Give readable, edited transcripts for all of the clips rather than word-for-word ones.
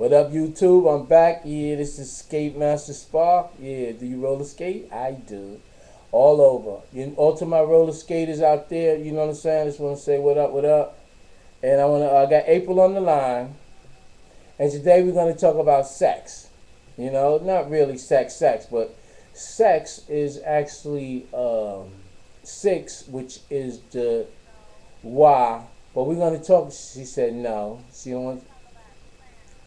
What up, YouTube? I'm back. Yeah, this is Skate Master Spark. Yeah, do you roller skate? I do. All over. All to my roller skaters out there, you know what I'm saying? I just want to say what up, what up. And I got April on the line. And today we're going to talk about sex. You know, not really sex, but sex is actually six, which is the Y. But we're going to talk. She said no. She don't want.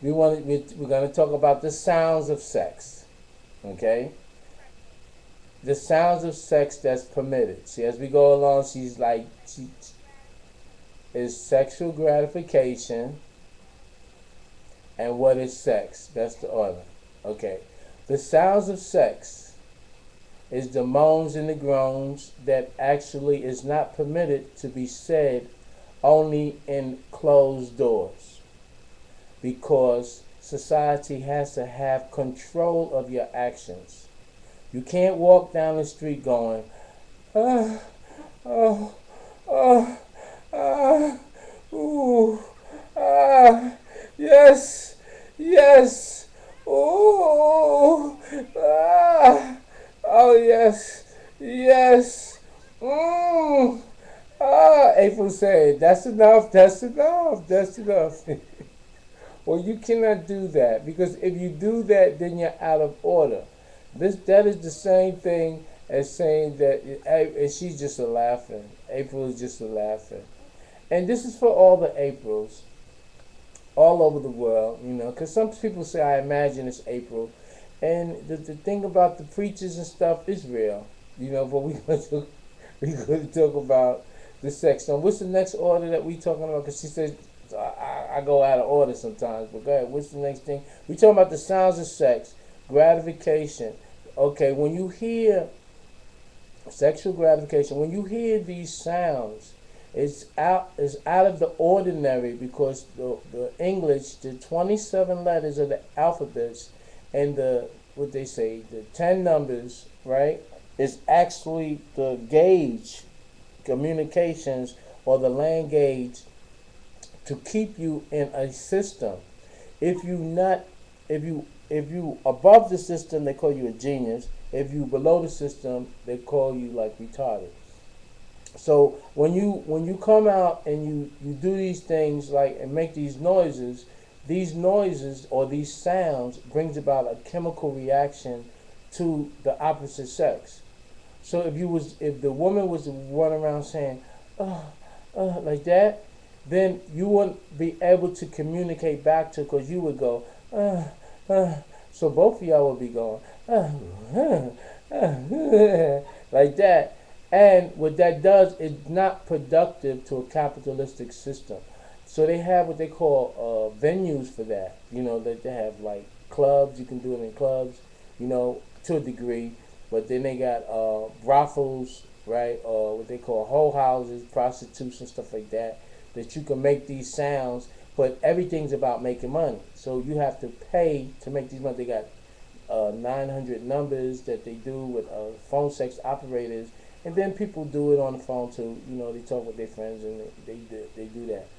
We're going to talk about the sounds of sex. Okay, the sounds of sex that's permitted. See, as we go along, she's like, she is sexual gratification, and what is sex? That's the order. Okay, the sounds of sex is the moans and the groans that actually is not permitted to be said only in closed doors, because society has to have control of your actions. You can't walk down the street going, ah, oh, oh, ah, ooh, ah, yes, yes, ooh, ah, oh yes, yes, April said, that's enough, that's enough, that's enough. Well, you cannot do that, because if you do that, then you're out of order. That is the same thing as saying that, and she's just a laughing. April is just a laughing, and this is for all the Aprils all over the world. You know, because some people say, I imagine it's April, and the thing about the preachers and stuff is real. You know, but we're going to talk about the sex. Now, what's the next order that we talking about? Because she said, I go out of order sometimes, but go ahead. What's the next thing? We talking about the sounds of sex, gratification. Okay, when you hear sexual gratification, when you hear these sounds, it's out of the ordinary, because the English, the 27 letters of the alphabets, and the what they say, the 10 numbers, right, is actually the gauge communications, or the land gauge, to keep you in a system. If you not, if you above the system, they call you a genius. If you below the system, they call you like retarded. So when you come out and you do these things, like, and make these noises or these sounds brings about a chemical reaction to the opposite sex. So if the woman was to run around saying, like that, then you wouldn't be able to communicate back to, because you would go, so both of y'all would be going, like that. And what that does is not productive to a capitalistic system. So they have what they call venues for that. You know, that they have like clubs. You can do it in clubs, you know, to a degree. But then they got brothels, right? What they call whole houses, prostitution, stuff like that. That you can make these sounds, but everything's about making money. So you have to pay to make these money. They got 900 numbers that they do with phone sex operators, and then people do it on the phone too. You know, they talk with their friends and they do that.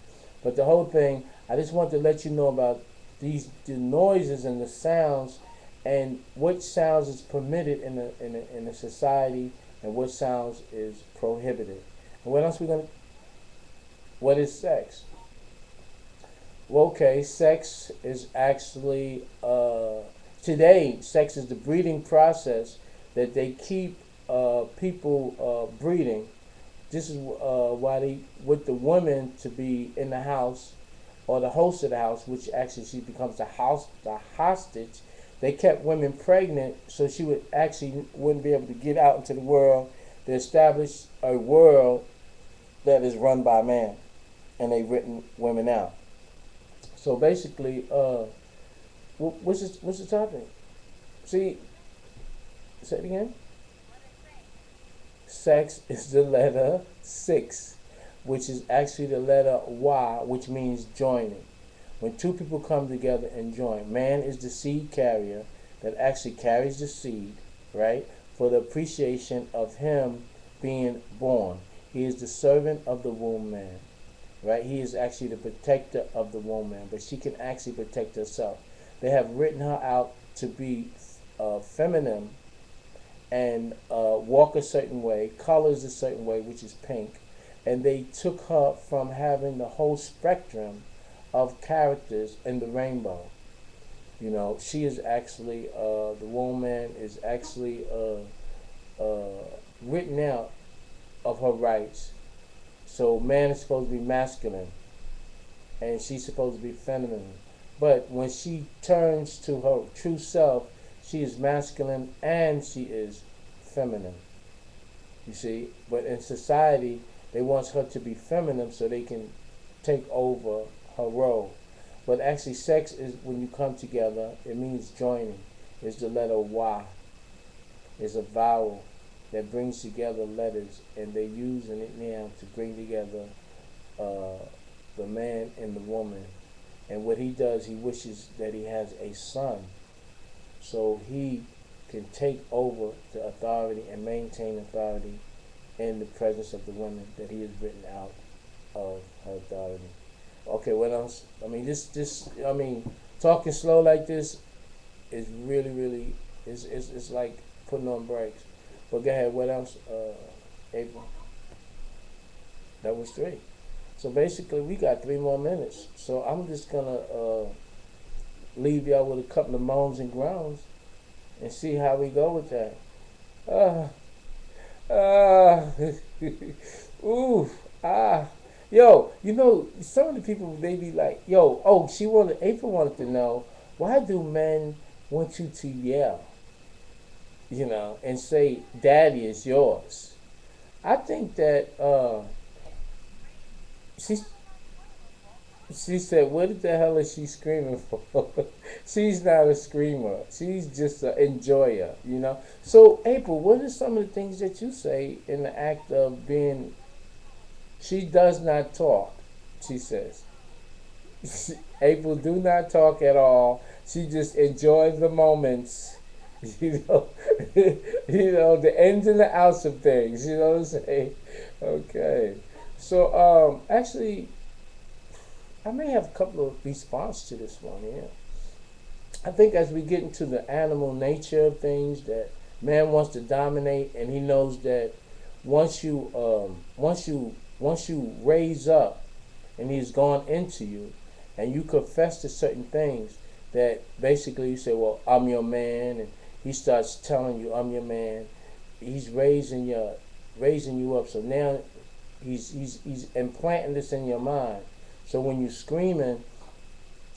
But the whole thing, I just want to let you know about the noises and the sounds, and what sounds is permitted in a society, and what sounds is prohibited. And what else we gonna? What is sex? Well, okay, sex is actually today. Sex is the breeding process that they keep people breeding. This is why they with the woman to be in the house, or the host of the house, which actually she becomes the hostage. They kept women pregnant so she wouldn't be able to get out into the world to establish a world that is run by man, and they've written women out. So basically, what's the topic? See, say it again. Sex is the letter 6, which is actually the letter Y, which means joining. When two people come together and join, man is the seed carrier that actually carries the seed, right, for the appreciation of him being born. He is the servant of the womb man. right? He is actually the protector of the woman, but she can actually protect herself. They have written her out to be feminine and walk a certain way, colors a certain way, which is pink, and they took her from having the whole spectrum of characters in the rainbow. You know, she is actually the woman is actually written out of her rights. So man is supposed to be masculine, and she's supposed to be feminine. But when she turns to her true self, she is masculine and she is feminine. You see, but in society, they want her to be feminine so they can take over her role. But actually, sex is when you come together. It means joining. It's the letter Y. It's a vowel that brings together letters, and they're using it now to bring together uh, the man and the woman. And what he does, he wishes that he has a son, so he can take over the authority and maintain authority in the presence of the women that he has written out of her authority. Okay, what else? I mean, talking slow like this is really, it's like putting on brakes. But go ahead, what else, April? That was three. So basically, we got 3 more minutes. So I'm just gonna leave y'all with a couple of moans and groans and see how we go with that. Uh, uh, ooh, ah. Yo, you know, some of the people, they be like, yo, oh, April wanted to know, why do men want you to yell, and say, daddy is yours? I think that, she, she said, what the hell is she screaming for? She's not a screamer. She's just an enjoyer. So, April, what are some of the things that you say in the act of being, she does not talk, she says. April do not talk at all. She just enjoys the moments. You know, the ins and the outs of things. You know what I'm saying? Okay. So, actually, I may have a couple of responses to this one. Yeah. I think as we get into the animal nature of things, that man wants to dominate, and he knows that once you raise up, and he's gone into you, and you confess to certain things, that basically you say, well, I'm your man, and he starts telling you, I'm your man. He's raising you up. So now he's implanting this in your mind. So when you're screaming,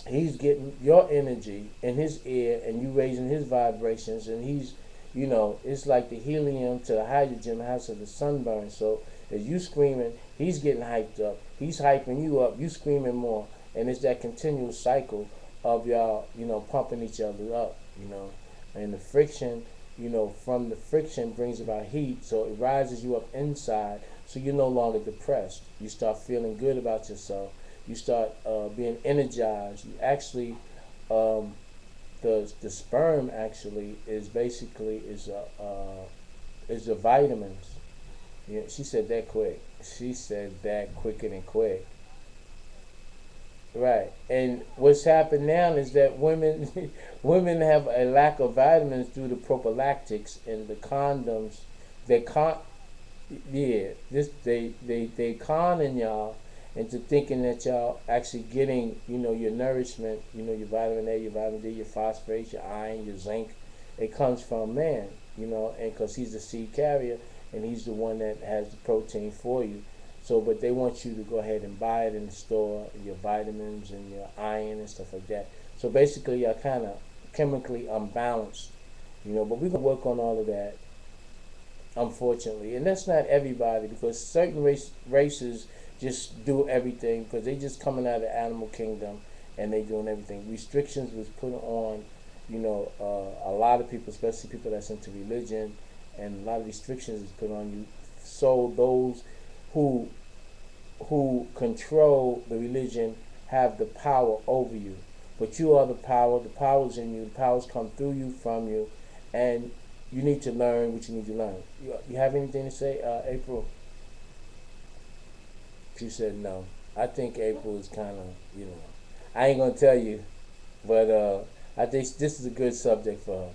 he's getting your energy in his ear, and you raising his vibrations, and it's like the helium to the hydrogen house of the sunburn. So as you screaming, he's getting hyped up. He's hyping you up. You screaming more, and it's that continual cycle of y'all, pumping each other up. And the friction, from the friction brings about heat, so it rises you up inside. So you're no longer depressed. You start feeling good about yourself. You start being energized. You actually, the sperm actually is basically is the vitamins. Yeah, she said that quick. She said that quicker than quick. Right. And what's happened now is that women women have a lack of vitamins due to prophylactics and the condoms. They con Yeah, this they conning y'all into thinking that y'all actually getting, your nourishment, your vitamin A, your vitamin D, your phosphorus, your iron, your zinc. It comes from man, and because he's the seed carrier, and he's the one that has the protein for you. So, but they want you to go ahead and buy it in the store, your vitamins and your iron and stuff like that. So basically, you're kind of chemically unbalanced, But we're gonna work on all of that, unfortunately, and that's not everybody, because certain races just do everything because they just coming out of the animal kingdom, and they doing everything. Restrictions was put on, a lot of people, especially people that's into religion, and a lot of restrictions is put on you. So those who control the religion have the power over you. But you are the power. The power's in you. The powers come through you, from you, and you need to learn what you need to learn. You have anything to say, April? She said no. I think April is kind of, I ain't gonna tell you, but I think this is a good subject for her.